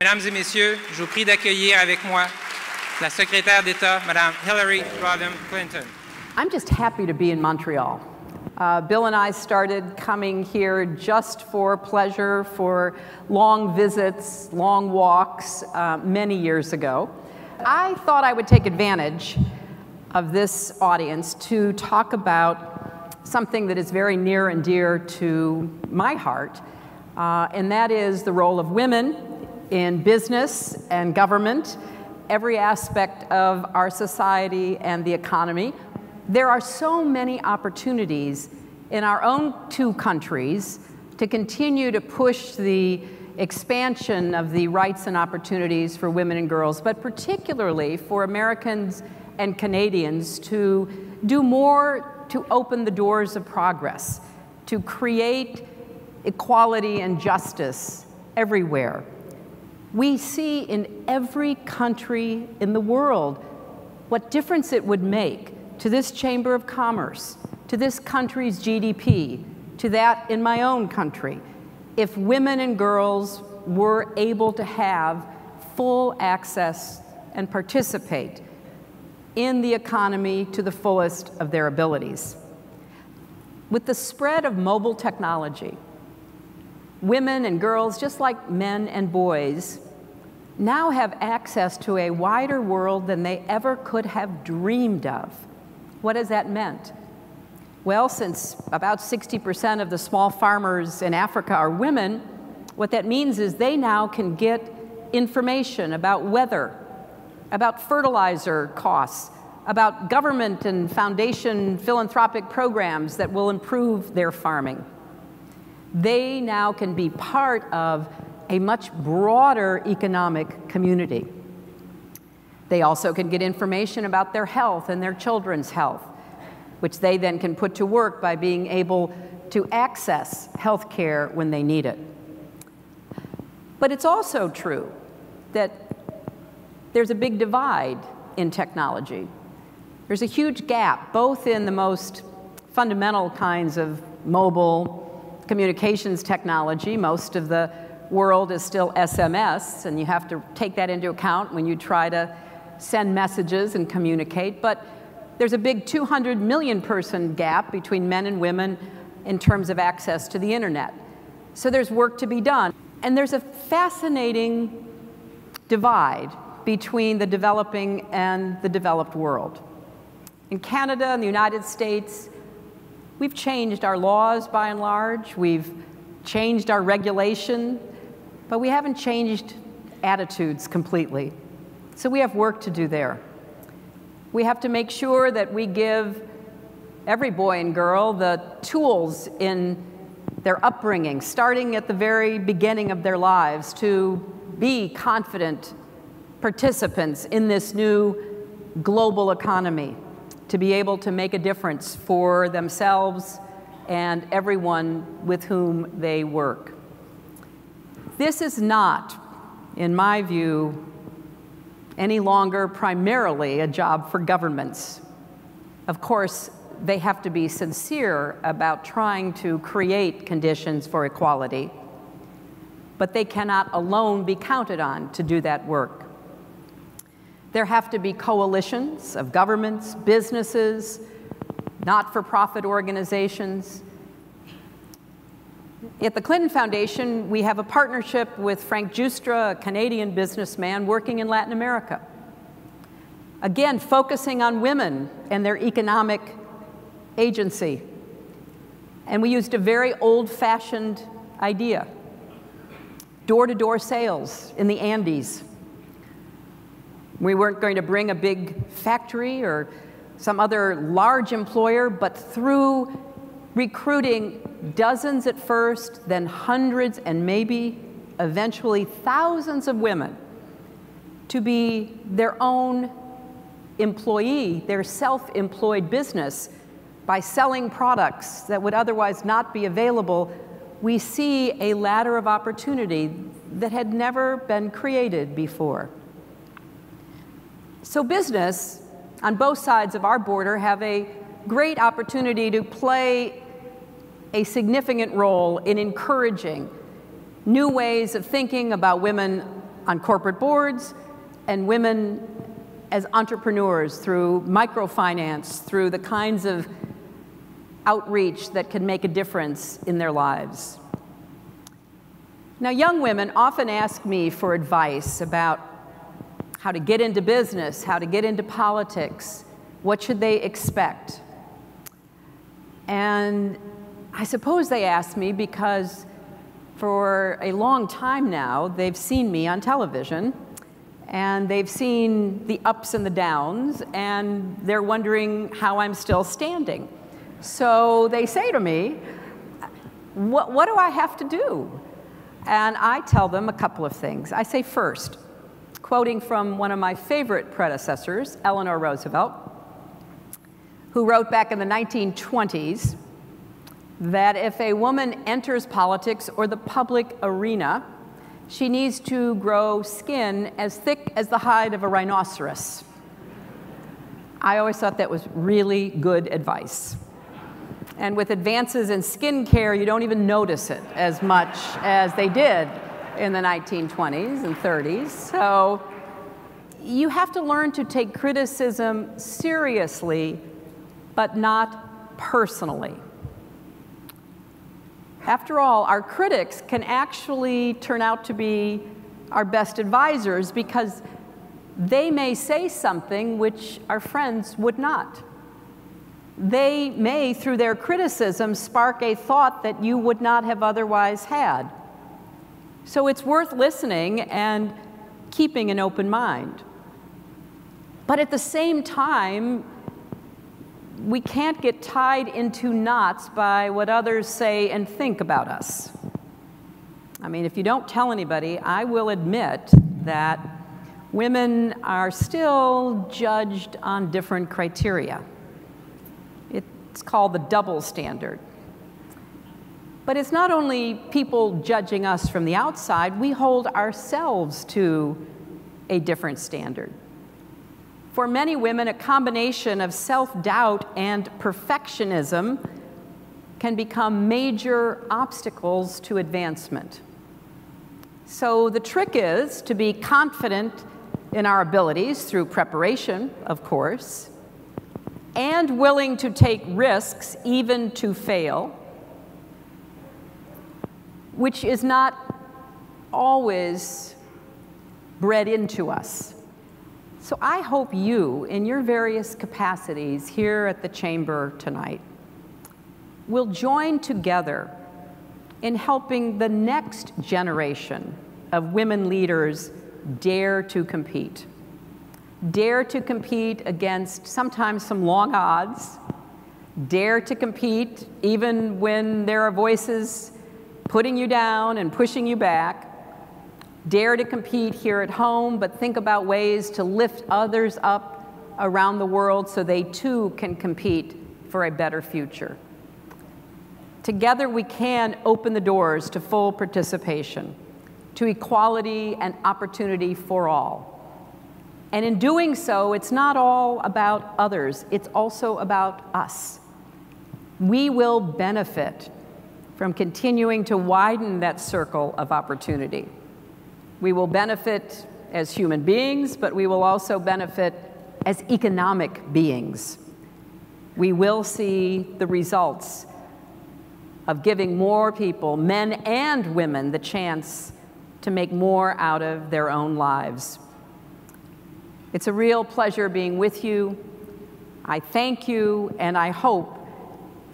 Mesdames et messieurs, je vous prie d'accueillir avec moi la secrétaire d'État, Madame Hillary Rodham Clinton. I'm just happy to be in Montreal. Bill and I started coming here just for pleasure, for long visits, long walks, many years ago. I thought I would take advantage of this audience to talk about something that is very near and dear to my heart, and that is the role of women in business and government, every aspect of our society and the economy. There are so many opportunities in our own two countries to continue to push the expansion of the rights and opportunities for women and girls, but particularly for Americans and Canadians to do more to open the doors of progress, to create equality and justice everywhere. We see in every country in the world what difference it would make to this Chamber of Commerce, to this country's GDP, to that in my own country, if women and girls were able to have full access and participate in the economy to the fullest of their abilities. With the spread of mobile technology, women and girls, just like men and boys, now have access to a wider world than they ever could have dreamed of. What has that meant? Well, since about 60% of the small farmers in Africa are women, what that means is they now can get information about weather, about fertilizer costs, about government and foundation philanthropic programs that will improve their farming. They now can be part of a much broader economic community. They also can get information about their health and their children's health, which they then can put to work by being able to access health care when they need it. But it's also true that there's a big divide in technology. There's a huge gap, both in the most fundamental kinds of mobile communications technology. Most of the world is still SMS, and you have to take that into account when you try to send messages and communicate. But there's a big 200 million person gap between men and women in terms of access to the internet. So there's work to be done. And there's a fascinating divide between the developing and the developed world. In Canada and the United States, we've changed our laws by and large, we've changed our regulation, but we haven't changed attitudes completely. So we have work to do there. We have to make sure that we give every boy and girl the tools in their upbringing, starting at the very beginning of their lives, to be confident participants in this new global economy, to be able to make a difference for themselves and everyone with whom they work. This is not, in my view, any longer primarily a job for governments. Of course, they have to be sincere about trying to create conditions for equality, but they cannot alone be counted on to do that work. There have to be coalitions of governments, businesses, not-for-profit organizations. At the Clinton Foundation, we have a partnership with Frank Giustra, a Canadian businessman working in Latin America. Again, focusing on women and their economic agency. And we used a very old-fashioned idea: door-to-door sales in the Andes. We weren't going to bring a big factory or some other large employer, but through recruiting dozens at first, then hundreds, and maybe eventually thousands of women to be their own employee, their self-employed business, by selling products that would otherwise not be available, we see a ladder of opportunity that had never been created before. So business on both sides of our border have a great opportunity to play a significant role in encouraging new ways of thinking about women on corporate boards and women as entrepreneurs through microfinance, through the kinds of outreach that can make a difference in their lives. Now, young women often ask me for advice about how to get into business, how to get into politics, what should they expect? And I suppose they ask me because for a long time now, they've seen me on television, and they've seen the ups and the downs, and they're wondering how I'm still standing. So they say to me, what do I have to do? And I tell them a couple of things. I say first, quoting from one of my favorite predecessors, Eleanor Roosevelt, who wrote back in the 1920s that if a woman enters politics or the public arena, she needs to grow skin as thick as the hide of a rhinoceros. I always thought that was really good advice. And with advances in skincare, you don't even notice it as much as they did in the 1920s and 30s. So you have to learn to take criticism seriously, but not personally. After all, our critics can actually turn out to be our best advisors because they may say something which our friends would not. They may, through their criticism, spark a thought that you would not have otherwise had. So it's worth listening and keeping an open mind. But at the same time, we can't get tied into knots by what others say and think about us. I mean, if you don't tell anybody, I will admit that women are still judged on different criteria. It's called the double standard. But it's not only people judging us from the outside, we hold ourselves to a different standard. For many women, a combination of self-doubt and perfectionism can become major obstacles to advancement. So the trick is to be confident in our abilities through preparation, of course, and willing to take risks, even to fail, which is not always bred into us. So I hope you, in your various capacities here at the Chamber tonight, will join together in helping the next generation of women leaders dare to compete. Dare to compete against sometimes some long odds. Dare to compete even when there are voices putting you down and pushing you back. Dare to compete here at home, but think about ways to lift others up around the world so they too can compete for a better future. Together we can open the doors to full participation, to equality and opportunity for all. And in doing so, it's not all about others, it's also about us. We will benefit from continuing to widen that circle of opportunity. We will benefit as human beings, but we will also benefit as economic beings. We will see the results of giving more people, men and women, the chance to make more out of their own lives. It's a real pleasure being with you. I thank you, and I hope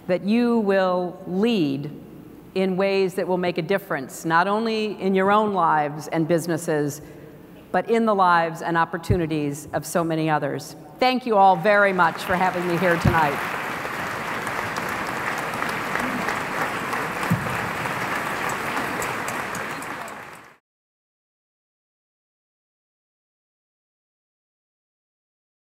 that you will lead in ways that will make a difference, not only in your own lives and businesses, but in the lives and opportunities of so many others. Thank you all very much for having me here tonight.